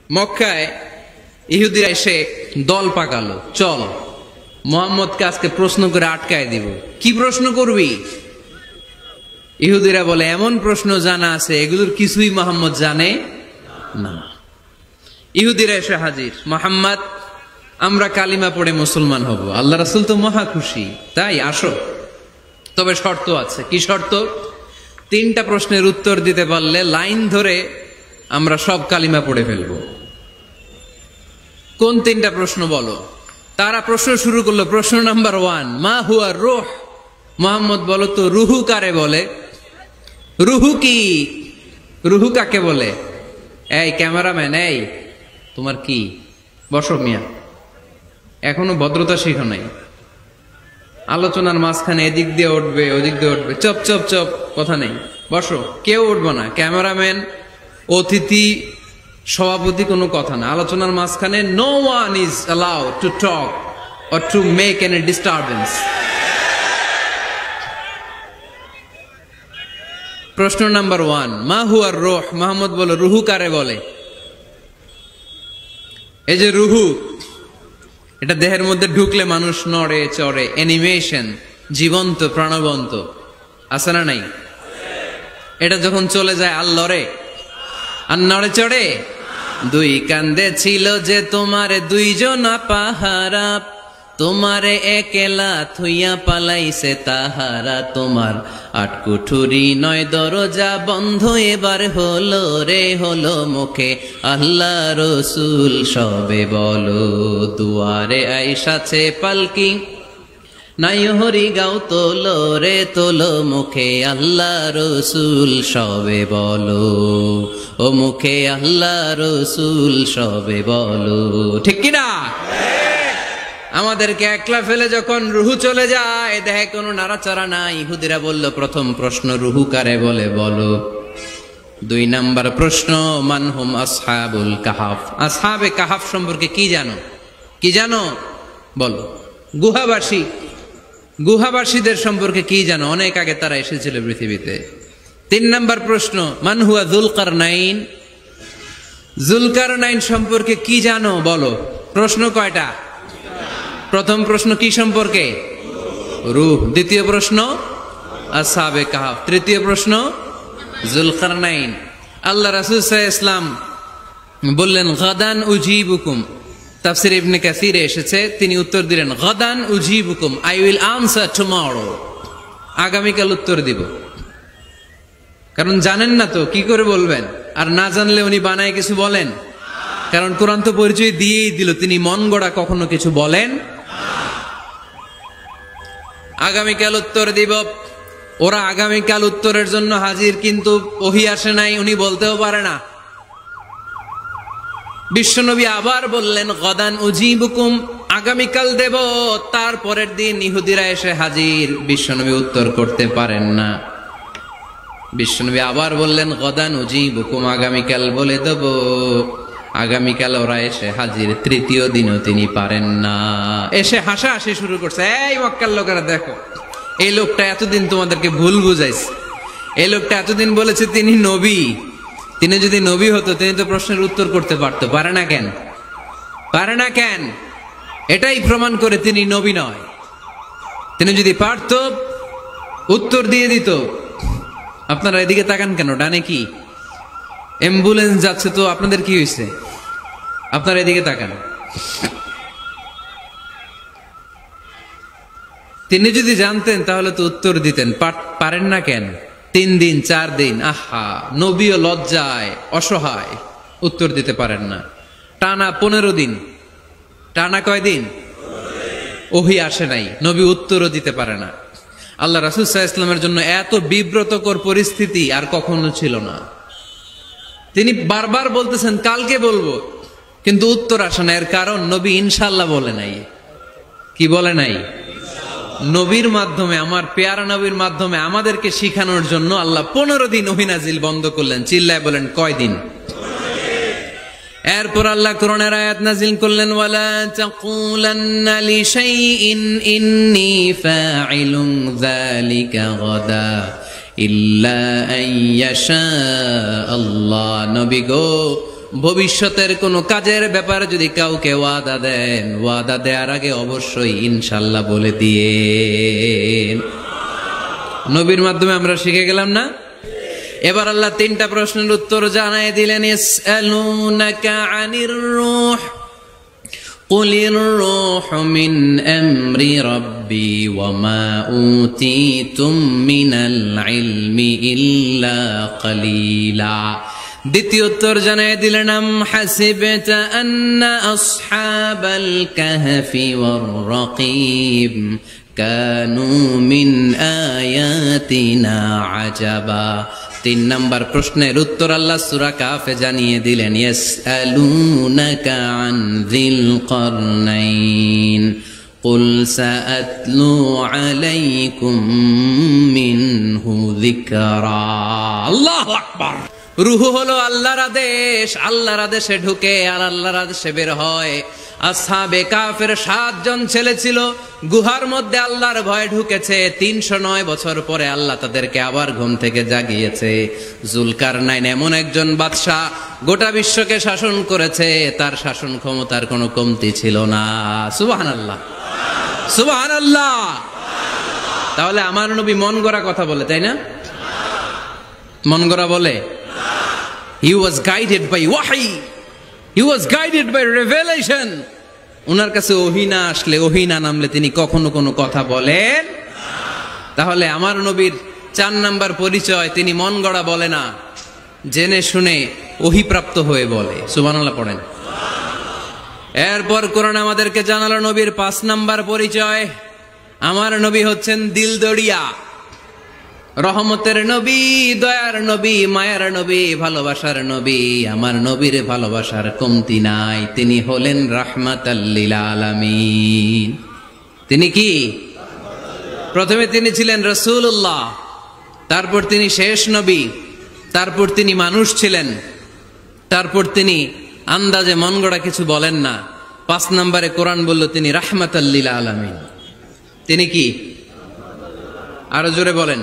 মক্কায় ইহুদিরা এসে দল পাকালো, চল মুহাম্মদকে আজকে প্রশ্ন করে আটকায় দিব। কি প্রশ্ন করবি? ইহুদিরা বলে, এমন প্রশ্ন জানা আছে এগুলোর কিছুই মুহাম্মদ জানে না। ইহুদিরা এসে হাজির, মুহাম্মদ আমরা কালিমা পড়ে মুসলমান হব। আল্লাহ রাসূল তো মহা খুশি, তাই আসো, তবে শর্ত আছে। কি শর্ত? 3টা প্রশ্নের উত্তর দিতে পারলে লাইন ধরে আমরা সব কালিমা পড়ে ফেলব। কোন 3টা প্রশ্ন বলো? তারা প্রশ্ন শুরু করলো। প্রশ্ন নাম্বার 1, মা হুয়া রূহ। মুহাম্মদ বলো তো, রুহু কারে বলে? রুহু কি? রুহু কাকে বলে? এই ক্যামেরাম্যান, এই তোমার কি? বসো মিয়া, এখনো ভদ্রতা শিখো নাই। আলোচনার মাঝখানে এদিক দিয়ে উঠবে ওদিক দিয়ে উঠবে, চপ চপ চপ, কথা নেই, বসো। কেউ উঠবো না, ক্যামেরাম্যান, অতিথি, সভাপতি, কোনো কথা না। আলোচনার মাঝখানে no one is allowed to talk or to make any disturbance. প্রশ্ন নাম্বার 1, মা হুয়া রূহ। মুহাম্মদ বলো, রুহু কারে বলে? এই যে রুহু, এটা দেহের মধ্যে ঢুকলে মানুষ নড়ে চড়ে, অ্যানিমেশন, জীবন্ত প্রাণবন্ত, আছে না নাই? এটা যখন চলে যায় আর লড়ে আর নড়ে চড়ে। 2 কান্দে ছিল যে তোমারে 2 জনা পাহারা, তোমারে একেলা থুইয়া পালাইছে তাহারা। তোমার 8 কুঠুরি 9 দরজা বন্ধ এবার হলো রে হলো, মুখে আল্লাহ রসুল সবে বলো। দুয়ারে আইসাছে পালকি, নাই হরি গাও তোলো রে তোলো, মুখে আল্লাহ রসুল সবে বলো। ও মুখে আল্লাহ রসুল সবে বলো। ঠিক কিনা? আমাদেরকে একলা ফেলে যখন রুহু চলে যায়, দেখে কোনো নাড়াচাড়া নাই। ইহুদিরা বলল, প্রথম প্রশ্ন রুহু কারে বলে বলো। 2 নাম্বার প্রশ্ন, মানহুম আসহাবুল কাহাফ। আসহাবে কাহাফ সম্পর্কে কি জানো? কি জানো বলো। গুহাবাসী, গুহাবাসীদের সম্পর্কে কি জানো? অনেক আগে তারা এসেছিল পৃথিবীতে। 3 নাম্বার প্রশ্ন, মান হুয়া যুলকারনাইন। যুলকারনাইন সম্পর্কে কি জানো বলো। প্রশ্ন কয়টা? প্রথম প্রশ্ন কি সম্পর্কে? রূহ। দ্বিতীয় প্রশ্ন আসহাবে কাহাফ। তৃতীয় প্রশ্ন যুলকারনাইন। আল্লাহ রাসূল সাল্লাল্লাহু আলাইহি ওয়াসাল্লাম বললেন, গাদান উজিবুকুম। তাফসীর ইবনে কাসিরে এসেছে, তিনি উত্তর দিলেন, গাদান উজিবুকুম, আই উইল আনসার টুমরো। আগামীকাল উত্তর দিব। কারণ জানেন না তো কি করে বলবেন, আর না জানলে উনি বানায় কিছু বলেন। কারণ কোরআন তো পরিচয় দিয়েই দিল, তিনি মন গড়া কখনো কিছু বলেন। আগামীকাল উত্তর দিব। ওরা আগামীকাল উত্তরের জন্য হাজির, কিন্তু ওহী আসে নাই, উনি বলতেও পারে না। বিশ্বনবী আবার বললেন, গদান উজিবুকুম, আগামীকাল দেব। তারপরের দিন ইহুদিরা এসে হাজির, বিশ্বনবী উত্তর করতে পারেন না। বিশ্বনবী আবার বললেন, গদান উজিবুকুম, আগামীকাল বলে দেব। আগামীকাল ওরা এসে হাজির, তৃতীয় দিনও তিনি পারেন না। এসে হাসাহাসি শুরু করছে, এই মক্কার লোকেরা দেখো, এই লোকটা এতদিন তোমাদেরকে ভুল বুঝাইছে। এই লোকটা এতদিন বলেছে তিনি নবী। তিনি যদি নবী হতো, তিনি তো প্রশ্নের উত্তর করতে পারতো। পারে না কেন? পারে না কেন? এটাই প্রমাণ করে তিনি নবী নয়। তিনি যদি পারত, উত্তর দিয়ে দিত। আপনারা এদিকে তাকান কেন? ডানে কি অ্যাম্বুলেন্স যাচ্ছে, তো আপনাদের কি হয়েছে? আপনারা এদিকে তাকান। তিনি যদি জানতেন তাহলে তো উত্তর দিতেন। পারেন না কেন? 3 দিন 4 দিন, আহা, নবীও লজ্জায় অসহায়, উত্তর দিতে পারেন না। টানা 15 দিন। টানা কয়দিন? ওহী আসে নাই, নবী উত্তরও দিতে পারে না। আল্লাহ রাসূল সাল্লাল্লাহু আলাইহি ওয়াসাল্লামের জন্য এত বিব্রতকর পরিস্থিতি আর কখনো ছিল না। তিনি বারবার বলতেছেন কালকে বলবো, কিন্তু উত্তর আসে না। এর কারণ নবী ইনশাআল্লাহ বলে নাই। কি বলে নাই? নবীর মাধ্যমে, আমার পেয়ারা নবীর মাধ্যমে আমাদেরকে শিখানোর জন্য আল্লাহ 15 দিন ওহী নাজিল বন্ধ করলেন। চিল্লায় বলেন, কয়দিন? এরপর আল্লাহ কোরআনের আয়াত নাজিল করলেন, ওয়ালা তাকুলান্না লিশাইইন ইন্নী ফাইলুন যালিকা গাদা ইল্লা আন ইয়াশা আল্লাহ। নবী গো, ভবিষ্যতের কোনো কাজের ব্যাপারে যদি কাউকে ওয়াদা দেন, ওয়াদা দেওয়ার আগে অবশ্যই ইনশাল্লাহ বলে দিয়ে। নবীর মাধ্যমে আমরা শিখে গেলাম না? এবার আল্লাহ 3টা প্রশ্নের উত্তর জানাই দিলেন। ইয়াসআলুনাকা আনির রূহ কুলির রূহু মিন আমরি রাব্বি ওয়া মা উতীতুম মিনাল ইলমি ইল্লা কালিলা। দ্বিতীয় উত্তর জানাই দিলেন, আম হাসিবতা আন্না আসহাবাল কাহফি ওয়ার রাকিব কানু মিন আয়াতিনা আজাবা। 3 নম্বর প্রশ্নের উত্তর আল্লাহ সূরা কাফে জানিয়ে দিলেন। ইয়াসআলুনাকা আন যিল কারনাইন কুল সাআতলু আলাইকুম মিনহু যিকরা। আল্লাহু আকবার। রূহ হলো আল্লাহর আদেশ, আল্লাহর আদেশে ঢুকে আর আল্লাহর আদেশে বের হয়। আসহাবে কাফের 7 জন ছেলে ছিল, গুহার মধ্যে আল্লাহর ভয়ে ঢুকেছে। 309 বছর পরে আল্লাহ তাদেরকে আবার ঘুম থেকে জাগিয়েছে। জুলকারনাইন এমন একজন বাদশা, গোটা বিশ্বকে শাসন করেছে, তার শাসন ক্ষমতার কোনো কমতি ছিল না। সুবহানাল্লাহ, সুবহানাল্লাহ। তাহলে আমার নবী মন গড়া কথা বলে, তাই না? মন গড়া বলে? He was guided by wahi. He was guided by revelation. উনার কাছে ওহী না আসলে, ওহী না নামলে তিনি কখনো কোনো কথা বলেন। তাহলে আমার নবীর 4 নাম্বার পরিচয়, তিনি মন গড়া বলে না, জেনে শুনে ওহী প্রাপ্ত হয়ে বলে। সুবহানাল্লাহ পড়েন। এরপর কোরআন আমাদেরকে জানালো নবীর 5 নাম্বার পরিচয়, আমার নবী হচ্ছেন দিলদরিয়া, রহমতের নবী, দয়ার নবী, মায়ার নবী, ভালোবাসার নবী। আমার নবীর ভালোবাসার কমতি নাই। তিনি হলেন রাহমাতাল লিল আলামিন। তিনি কি? প্রথমে তিনি ছিলেন রাসূলুল্লাহ, তারপর তিনি শেষ নবী, তারপর তিনি মানুষ ছিলেন, তারপর তিনি আন্দাজে মন গড়া কিছু বলেন না। 5 নম্বরে কোরআন বলল তিনি রাহমাতাল লিল আলামিন। তিনি কি? আরো জোরে বলেন।